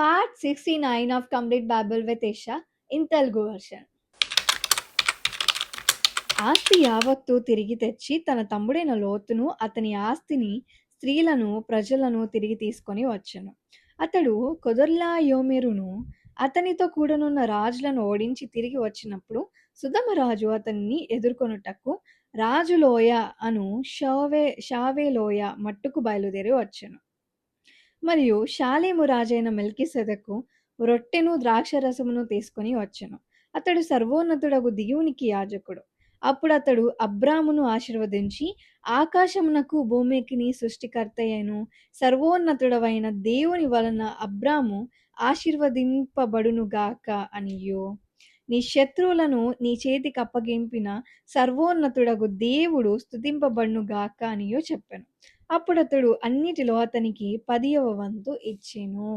Part 69 of Complete Bible with Isha in Telugu version. ఆస్తి యావత్తు తిరిగి తెచ్చి తన తమ్ముడైన లోతును అతని ఆస్తిని స్త్రీలను ప్రజలను తిరిగి తీసుకొని వచ్చెను. అతడు కొదొర్లాయోమెరును అతనితో కూడనున్న రాజులను ఓడించి తిరిగి వచ్చినప్పుడు సుధమరాజు అతన్ని ఎదుర్కొనుటకు రాజులోయ అను షావేలోయ మట్టుకు బయలుదేరి వచ్చెను. మరియు షాలేము రాజైన మెల్కీసెదెకు రొట్టెను ద్రాక్షరసమును తీసుకొని వచ్చెను. అతడు సర్వోన్నతుడగు దేవునికి యాజకుడు. అప్పుడు అతడు అబ్రామును ఆశీర్వదించి, ఆకాశమునకు భూమికిని సృష్టికర్తయను సర్వోన్నతుడవైన దేవుని వలన అబ్రాము ఆశీర్వదింపబడునుగాక అనియు, నీ శత్రువులను నీ చేతికి అప్పగింపిన సర్వోన్నతుడగు దేవుడు స్తుతింపబడునుగాక అనియు చెప్పెను. అప్పుడు అతడు అన్నిటిలో అతనికి 10వ వంతు ఇచ్చెను.